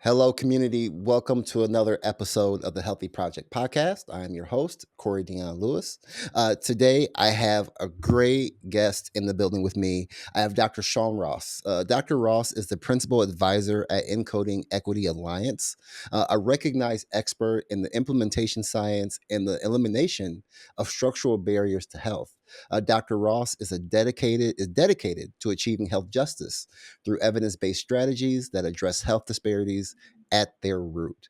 Hello, community. Welcome to another episode of the Healthy Project podcast. I am your host, Corey Dion Lewis. Today, I have a great guest in the building with me. I have Dr. Seun Ross. Dr. Ross is the principal advisor at Encoding Equity Alliance, a recognized expert in the implementation science and the elimination of structural barriers to health. Dr. Ross is dedicated to achieving health justice through evidence-based strategies that address health disparities at their root.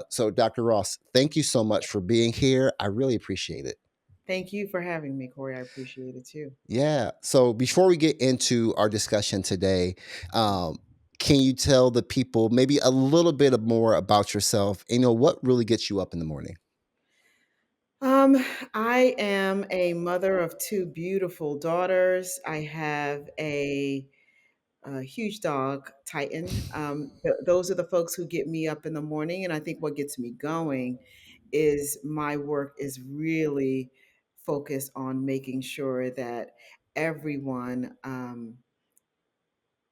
So, Dr. Ross, thank you so much for being here. I really appreciate it. Thank you for having me, Corey. I appreciate it too. Yeah. So, before we get into our discussion today, um, can you tell the people maybe a little bit more about yourself? What really gets you up in the morning? Um, I am a mother of two beautiful daughters. I have a huge dog, Titan. Those are the folks who get me up in the morning, and I think what gets me going is my work is really focused on making sure that everyone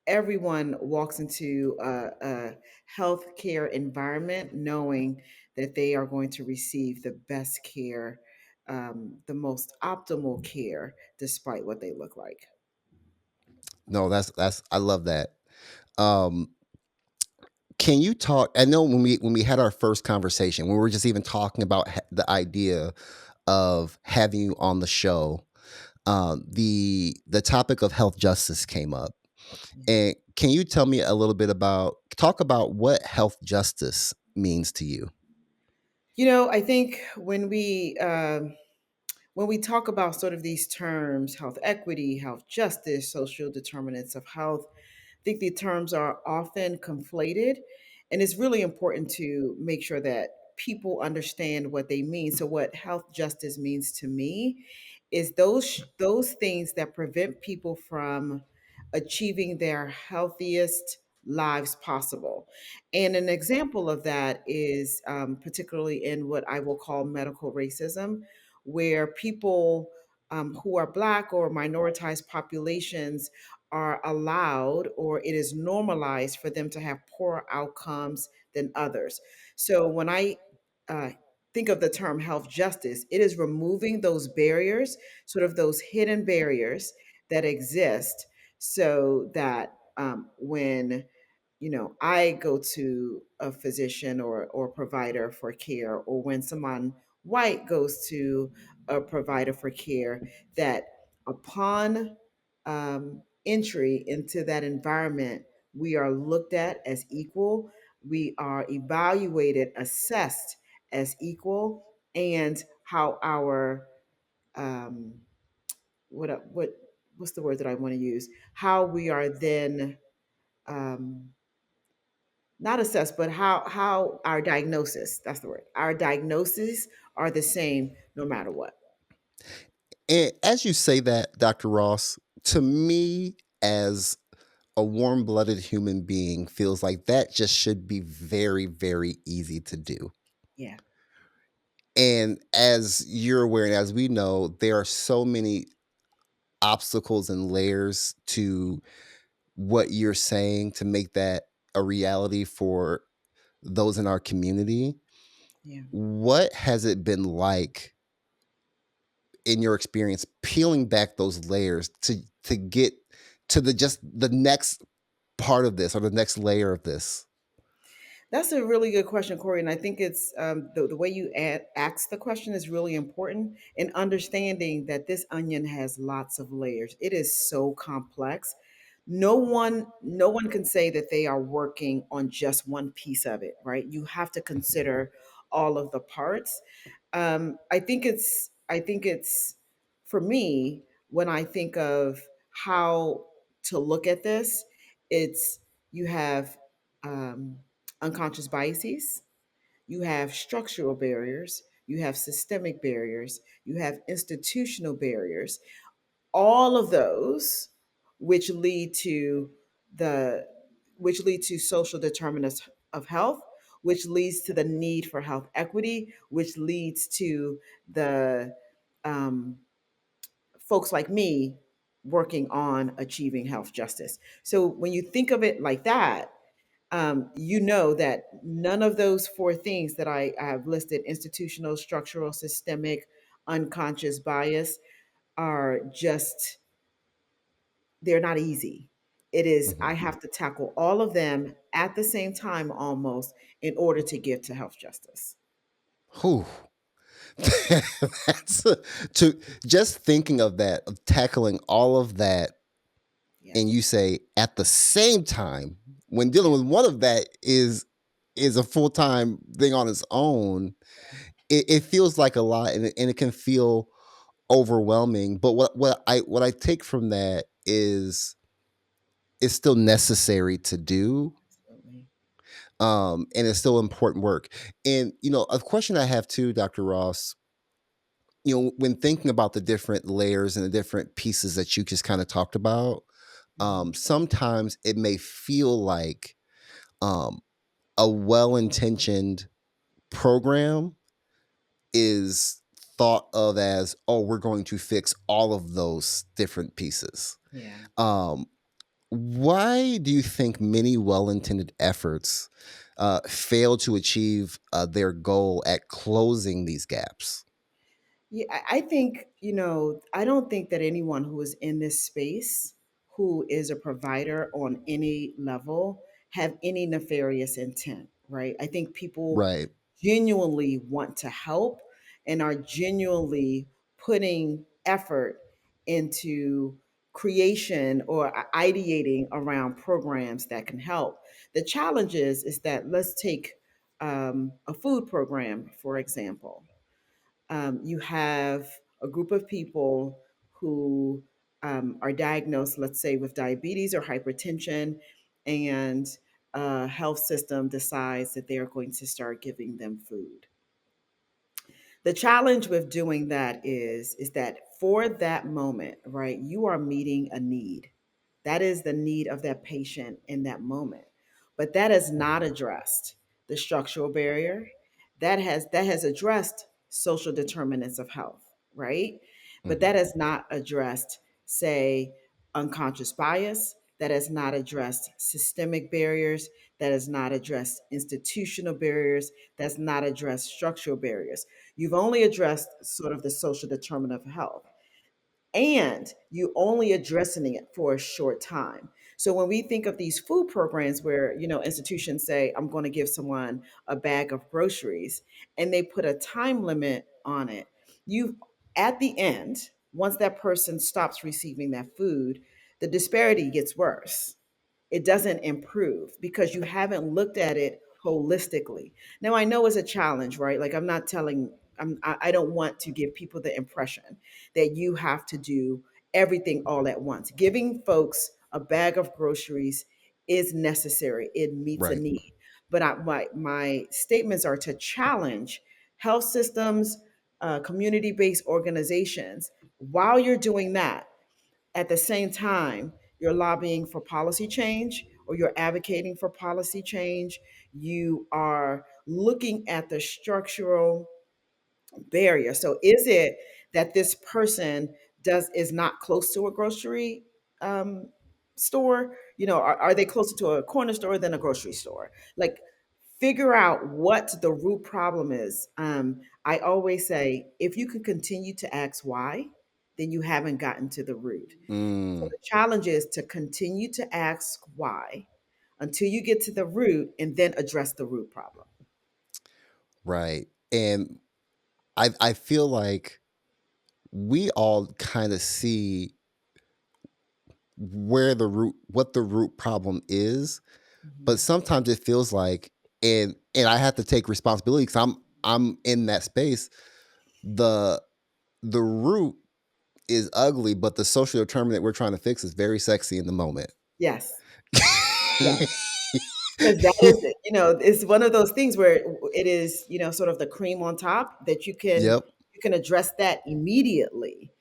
everyone walks into a healthcare environment knowing that they are going to receive the best care, the most optimal care, despite what they look like. No, that's I love that. Um, can you talk? I know when we had our first conversation, when we were just even talking about the idea of having you on the show, the topic of health justice came up. And can you tell me a little bit about talk about what health justice means to you? I think when we talk about sort of these terms, health equity, health justice, social determinants of health, I think the terms are often conflated, and it's really important to make sure that people understand what they mean. So, what health justice means to me is those things that prevent people from achieving their healthiest lives possible. And an example of that is particularly in what I will call medical racism, where people who are Black or minoritized populations are allowed or it is normalized for them to have poorer outcomes than others. So when I uh, think of the term health justice, it is removing those barriers, sort of those hidden barriers that exist, so that when I go to a physician or provider for care, or when someone white goes to a provider for care, that upon entry into that environment, we are looked at as equal, we are evaluated, assessed as equal, and how our um, what's the word that I want to use? How we are then um, not assessed, but how our diagnosis, that's the word. Our diagnoses are the same no matter what. And as you say that, Dr. Ross, to me as a warm-blooded human being feels like that just should be very, very easy to do. Yeah. And as you're aware, and as we know, there are so many obstacles and layers to what you're saying to make that a reality for those in our community. Yeah. What has it been like in your experience peeling back those layers to get to the next part of this or the next layer of this? That's a really good question, Corey. And I think it's the way you ask the question is really important in understanding that this onion has lots of layers. It is so complex. No one can say that they are working on just one piece of it, right? You have to consider all of the parts. I think it's for me, when I think of how to look at this, it's you have um, unconscious biases, you have structural barriers, you have systemic barriers, you have institutional barriers, all of those which lead to the which lead to social determinants of health, which leads to the need for health equity, which leads to the um, folks like me working on achieving health justice. So when you think of it like that, you know that none of those four things that I have listed, institutional, structural, systemic, unconscious bias, are just, they're not easy. It is, Hmm. I have to tackle all of them at the same time almost in order to get to health justice. Whew. That's to just thinking of that, of tackling all of that, and you Yes. say at the same time when dealing Yeah. with one of that is a full-time thing on its own. It feels like a lot, and it can feel overwhelming. But what I take from that is it's still necessary to do, Absolutely. and it's still important work. And a question I have too, Dr. Ross, when thinking about the different layers and the different pieces that you just kind of talked about, Mhm. sometimes it may feel like um, a well-intentioned program is thought of as, oh, we're going to fix all of those different pieces. Yeah. um, why do you think many well-intended efforts fail to achieve their goal at closing these gaps? Yeah, I think, I don't think that anyone who is in this space, who is a provider on any level, have any nefarious intent, right? I think people Right. genuinely want to help and are genuinely putting effort into creation or ideating around programs that can help. The challenge is that, let's take a food program, for example. You have a group of people who are diagnosed, let's say, with diabetes or hypertension, and a health system decides that they are going to start giving them food. The challenge with doing that is that for that moment, right, you are meeting a need. That is the need of that patient in that moment. But that has not addressed the structural barrier. That has addressed social determinants of health, right? But that Hmm. has not addressed, say, unconscious bias. That has not addressed systemic barriers. That has not addressed institutional barriers. That's not addressed structural barriers. You've only addressed sort of the social determinant of health, and you only addressing it for a short time. So when we think of these food programs where, institutions say, I'm going to give someone a bag of groceries, and they put a time limit on it, you, at the end, once that person stops receiving that food, the disparity gets worse. It doesn't improve because you haven't looked at it holistically. Now, I know it's a challenge, right? Like, I'm not telling, I don't want to give people the impression that you have to do everything all at once. Giving folks a bag of groceries is necessary, it meets a Right. need. But my statements are to challenge health systems, community based organizations. While you're doing that, at the same time, you're lobbying for policy change or you're advocating for policy change. You are looking at the structural barrier. So is it that this person does is not close to a grocery um, store? Are they closer to a corner store than a grocery store? Like, figure out what the root problem is. I always say, if you can continue to ask why, then you haven't gotten to the root. So Mm, the challenge is to continue to ask why until you get to the root and then address the root problem. right. And I feel like we all kind of see what the root problem is, but Mhm. sometimes it feels like, and I have to take responsibility because I'm in that space. The the root is ugly, but the social determinant we're trying to fix is very sexy in the moment. Yes. Yes. Because that is it. It's one of those things where it is, sort of the cream on top that Yep. you can address that immediately.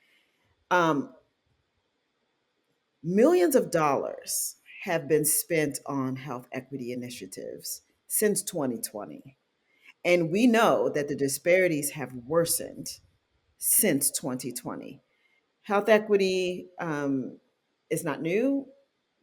Um, Millions of dollars have been spent on health equity initiatives since 2020. And we know that the disparities have worsened since 2020. Health equity is not new.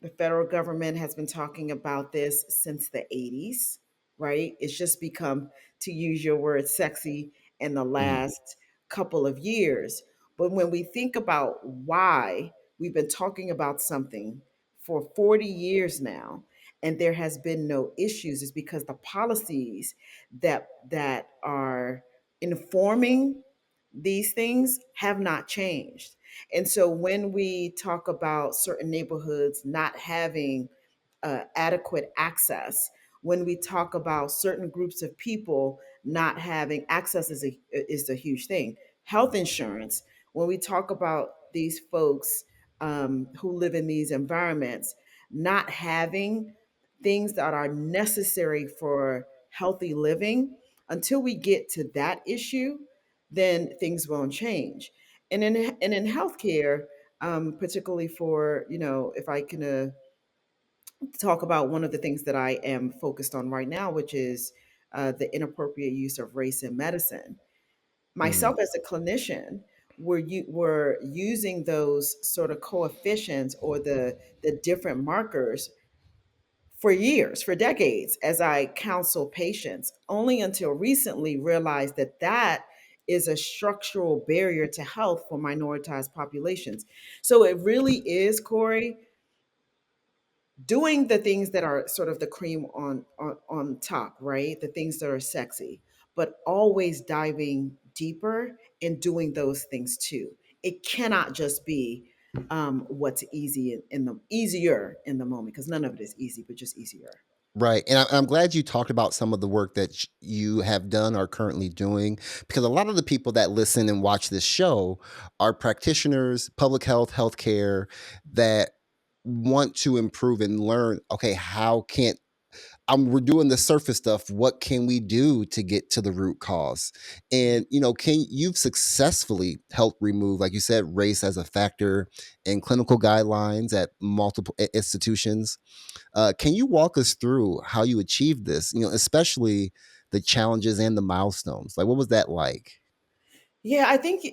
The federal government has been talking about this since the 80s, right? It's just become, to use your word, sexy in the Mhm. last couple of years. But when we think about why we've been talking about something for 40 years now and there has been no issues, is because the policies that are informing these things have not changed. And so when we talk about certain neighborhoods not having adequate access, when we talk about certain groups of people not having access, is a huge thing. Health insurance. When we talk about these folks who live in these environments not having things that are necessary for healthy living, until we get to that issue, then things won't change. And in healthcare, particularly for, if I can talk about one of the things that I am focused on right now, which is the inappropriate use of race in medicine. Mhm. Myself as a clinician, we're using those sort of coefficients or the different markers for years, for decades, as I counsel patients, only until recently realized that that is a structural barrier to health for minoritized populations. So it really is, Corey, doing the things that are sort of the cream on top, right? The things that are sexy, but always diving deeper and doing those things too. It cannot just be what's easy in the easier in the moment, because none of it is easy, but just easier. Right, and I'm glad you talked about some of the work that you have done or currently doing, because a lot of the people that listen and watch this show are practitioners, public health, healthcare, that want to improve and learn. Okay, how can we're doing the surface stuff. What can we do to get to the root cause? And can you've successfully helped remove, like you said, race as a factor in clinical guidelines at multiple institutions. Can you walk us through how you achieved this? Especially the challenges and the milestones. Like, what was that like? Yeah, I think,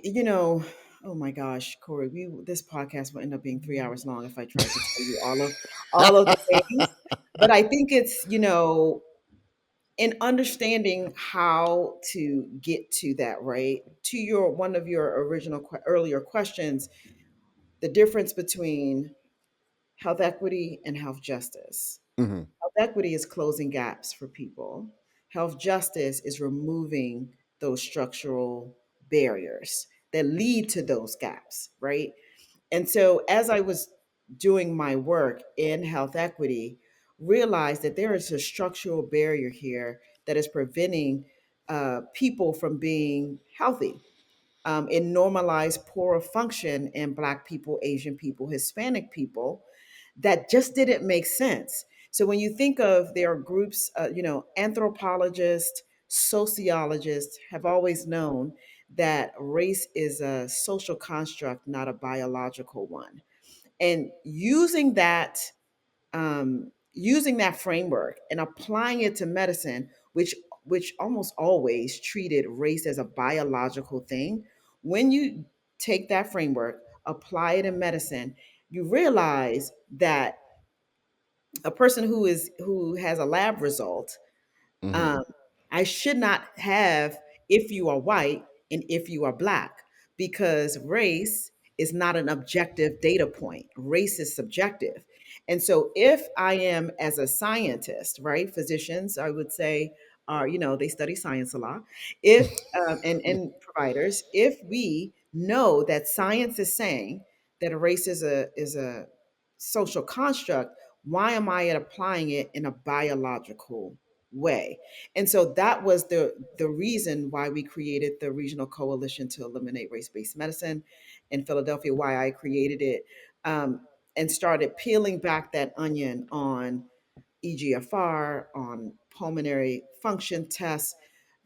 oh my gosh, Corey, this podcast will end up being 3 hours long if I tried to tell you all of the things. But I think it's, in understanding how to get to that, right? To your one of your earlier questions, the difference between health equity and health justice. Hmm. Health equity is closing gaps for people. Health justice is removing those structural barriers that lead to those gaps, right? And so as I was doing my work in health equity, realized that there is a structural barrier here that is preventing people from being healthy. It normalized poorer function in Black people, Asian people, Hispanic people, that just didn't make sense. So when you think of, there are groups, anthropologists, sociologists have always known that race is a social construct, not a biological one. And using that framework and applying it to medicine, which almost always treated race as a biological thing. When you take that framework, apply it in medicine, you realize that a person who has a lab result, Hmm. um, I should not have if you are white and if you are black, because race is not an objective data point. Race is subjective. And so if I am, as a scientist, right, physicians, I would say, are, they study science a lot. If and providers, if we know that science is saying that a race is a social construct, why am I applying it in a biological way? And so that was the reason why we created the Regional Coalition to Eliminate Race-Based Medicine in Philadelphia, why I created it, and started peeling back that onion on EGFR, on pulmonary function tests,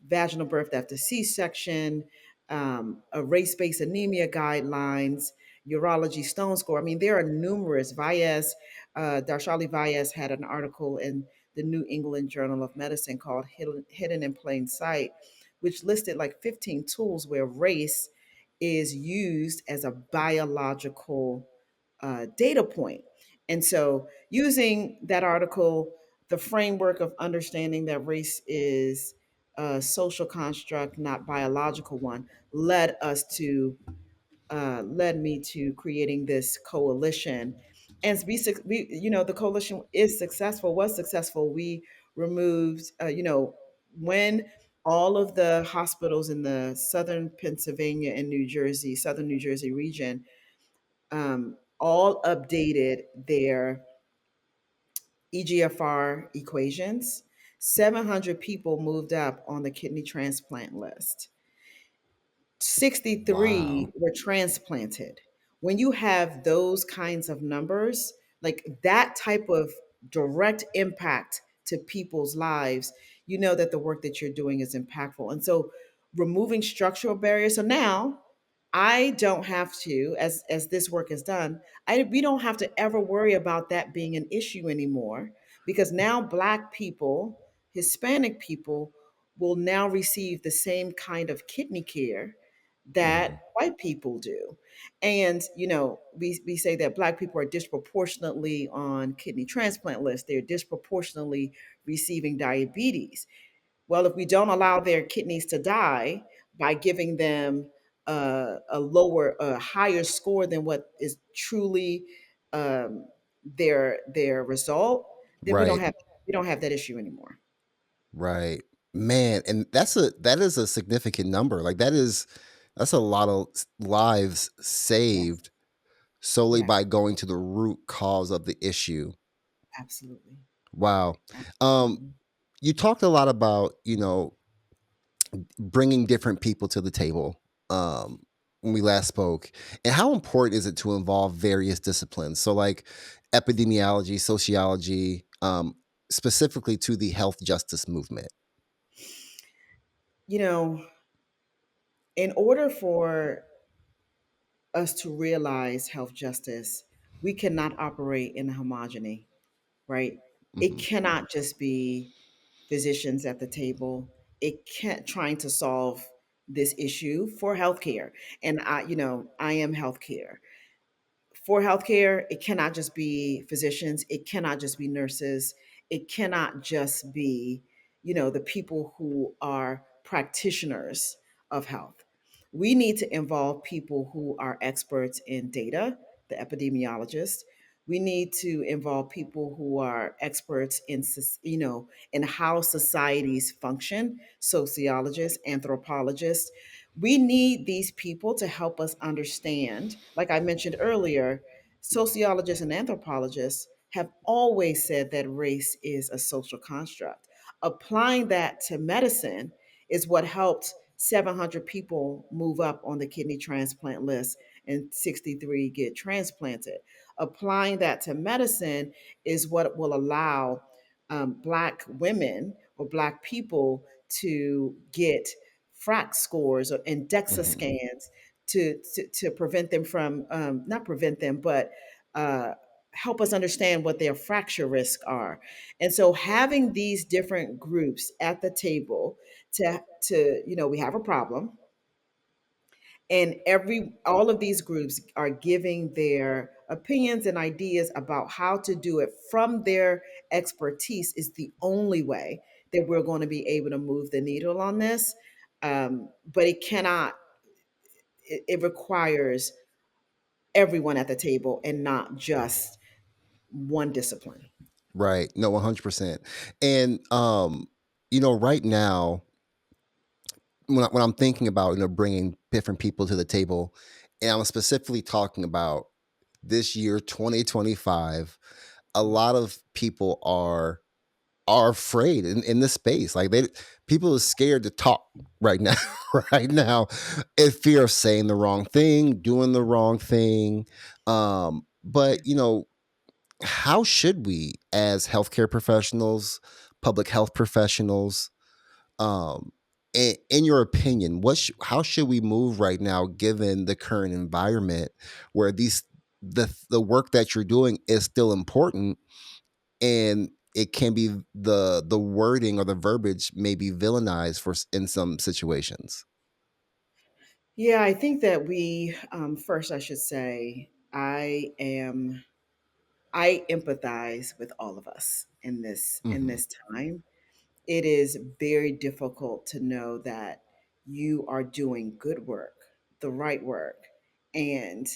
vaginal birth after C-section, a race-based anemia guidelines, urology stone score. I mean, there are numerous. Darshali Vyas had an article in the New England Journal of Medicine called Hidden in Plain Sight, which listed like 15 tools where race is used as a biological data point. And so, using that article, the framework of understanding that race is a social construct, not biological one, led me to creating this coalition. And the coalition is successful, was successful. We removed, when all of the hospitals in the southern Pennsylvania and New Jersey, southern New Jersey region, all updated their EGFR equations, 700 people moved up on the kidney transplant list. 63 Wow. were transplanted. When you have those kinds of numbers, like that type of direct impact to people's lives, you know that the work that you're doing is impactful. And so removing structural barriers. So now I don't have to, as this work is done, we don't have to ever worry about that being an issue anymore, because now Black people, Hispanic people will now receive the same kind of kidney care that Mhm. white people do. And, we say that Black people are disproportionately on kidney transplant lists, they're disproportionately receiving diabetes. Well, if we don't allow their kidneys to die by giving them a higher score than what is truly their result, then Right. we don't have that issue anymore. Right. Man, and that is a significant number. Like that's a lot of lives Yes, saved solely yes, by going to the root cause of the issue. absolutely, Wow. Um absolutely. you talked a lot about, bringing different people to the table. When we last spoke, and how important is it to involve various disciplines? So like epidemiology, sociology, specifically to the health justice movement. You know, in order for us to realize health justice, we cannot operate in homogeny, right? It Mhm. cannot just be physicians at the table. It can't trying to solve this issue for healthcare. And I am healthcare. For healthcare, it cannot just be physicians, it cannot just be nurses, it cannot just be, the people who are practitioners of health. We need to involve people who are experts in data, the epidemiologists. We need to involve people who are experts in, in how societies function, sociologists, anthropologists. We need these people to help us understand, like I mentioned earlier, sociologists and anthropologists have always said that race is a social construct. Applying that to medicine is what helped 700 people move up on the kidney transplant list and 63 get transplanted. Applying that to medicine is what will allow Black women or Black people to get FRAX scores and DEXA Mhm. scans to prevent them from, not prevent them, but uh, help us understand what their fracture risks are. And so having these different groups at the table we have a problem, and every all of these groups are giving their opinions and ideas about how to do it from their expertise is the only way that we're going to be able to move the needle on this. But it requires everyone at the table and not just one discipline. Right. No, 100%. And right now when I'm thinking about, bringing different people to the table, and I'm specifically talking about this year 2025, a lot of people are afraid in this space. Like people are scared to talk right now, right now, in fear of saying the wrong thing, doing the wrong thing. But how should we, as healthcare professionals, public health professionals, um, in your opinion, how should we move right now, given the current environment where the work that you're doing is still important, and it can be the wording or the verbiage may be villainized in some situations. Yeah, I think that first, I should say, I empathize with all of us in Hmm. this time. It is very difficult to know that you are doing good work, the right work, and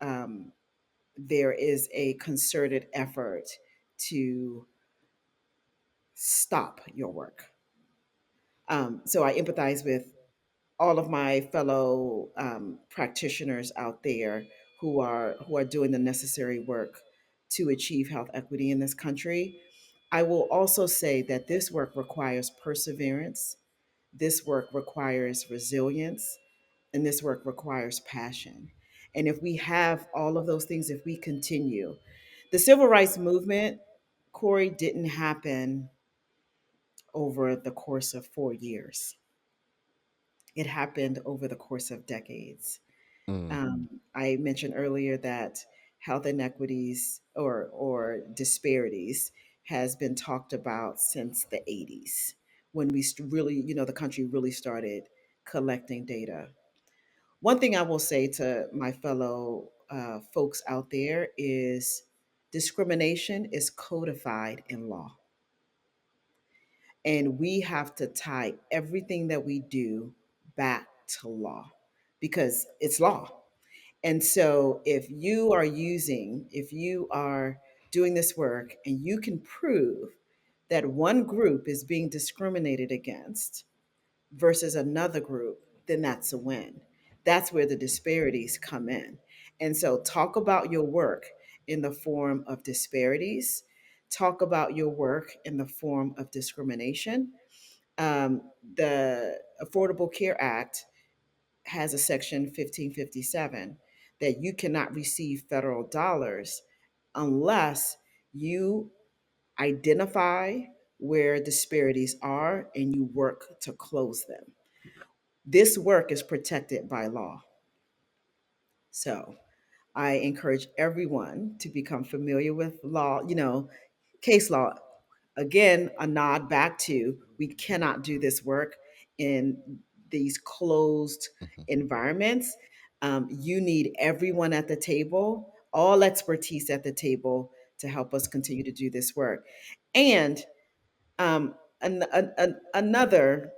um, there is a concerted effort to stop your work. So I empathize with all of my fellow practitioners out there who are doing the necessary work to achieve health equity in this country. I will also say that this work requires perseverance. This work requires resilience, and this work requires passion. And if we have all of those things, if we continue, the civil rights movement, Corey, didn't happen over the course of 4 years. It happened over the course of decades. Mm. I mentioned earlier that health inequities or disparities has been talked about since the 80s when really, the country really started collecting data. One thing I will say to my fellow folks out there is discrimination is codified in law. And we have to tie everything that we do back to law because it's law. And so if you are doing this work and you can prove that one group is being discriminated against versus another group, then that's a win. That's where the disparities come in. And so talk about your work in the form of disparities, talk about your work in the form of discrimination. The Affordable Care Act has a section 1557 that you cannot receive federal dollars unless you identify where disparities are and you work to close them. This work is protected by law. So I encourage everyone to become familiar with law, case law. Again, a nod back to we cannot do this work in these closed Mhm. environments. You need everyone at the table, all expertise at the table to help us continue to do this work. And another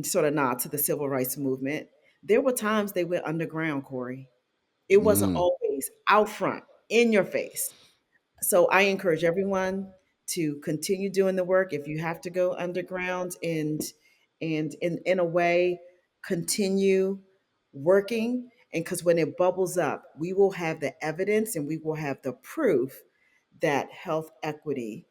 sort of nod to the civil rights movement, there were times they went underground, Corey. It wasn't Mm. always out front, in your face. So I encourage everyone to continue doing the work. If you have to go underground and in a way continue working, and because when it bubbles up, we will have the evidence and we will have the proof that health equity,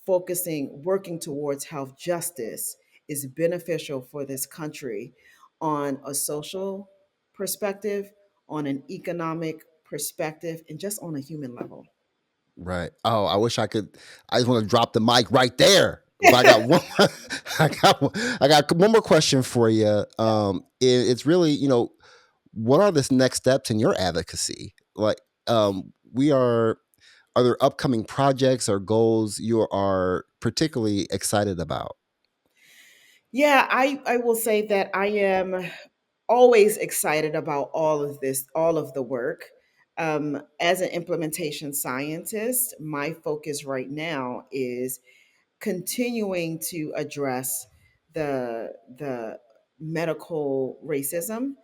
working towards health justice, is beneficial for this country on a social perspective, on an economic perspective, and just on a human level. Right. Oh, I wish I could. I just want to drop the mic right there. But I got one. I got one more question for you. It's really, what are the next steps in your advocacy? Like, we are. Are there upcoming projects or goals you are particularly excited about? Yeah, I will say that I am always excited about all of this, all of the work. As an implementation scientist, my focus right now is continuing to address the medical racism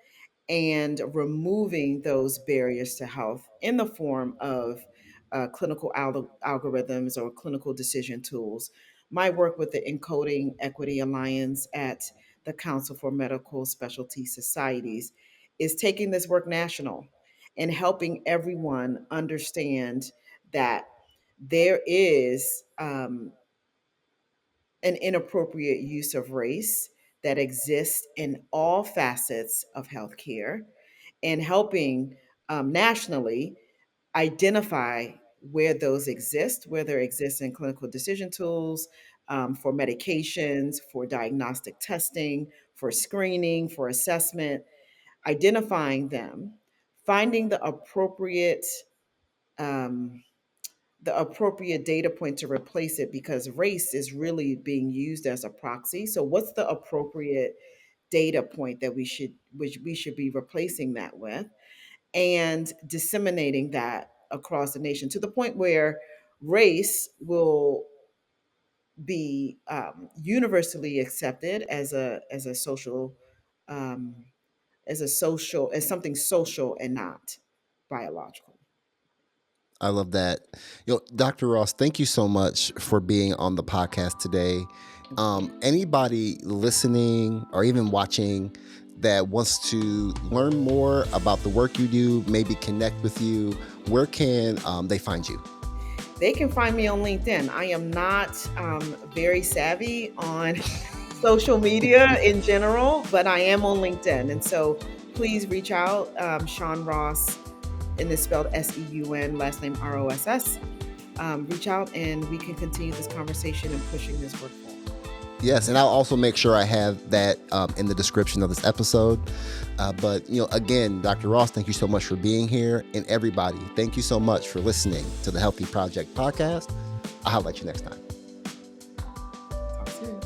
and removing those barriers to health in the form of clinical algorithms or clinical decision tools. My work with the Encoding Equity Alliance at the Council for Medical Specialty Societies is taking this work national and helping everyone understand that there is an inappropriate use of race that exists in all facets of healthcare and helping nationally identify where those exist, where they exist in clinical decision tools, for medications, for diagnostic testing, for screening, for assessment, identifying them, finding um, the appropriate data point to replace it because race is really being used as a proxy. So what's the appropriate data point that which we should be replacing that with, and disseminating that across the nation to the point where Race will be universally accepted um, as something social and not biological. I love that. Dr. Ross, thank you so much for being on the podcast today. Anybody listening or even watching that wants to learn more about the work you do, maybe connect with you, where can they find you? They can find me on LinkedIn. I am not very savvy on social media in general, but I am on LinkedIn. And so please reach out. Sean Ross, and it's spelled Seun, last name Ross. Reach out and we can continue this conversation and pushing this work forward. Yes, and I'll also make sure I have that in the description of this episode. But again, Dr. Ross, thank you so much for being here, and everybody, thank you so much for listening to the Healthy Project podcast. I'll holler at you next time. Talk soon.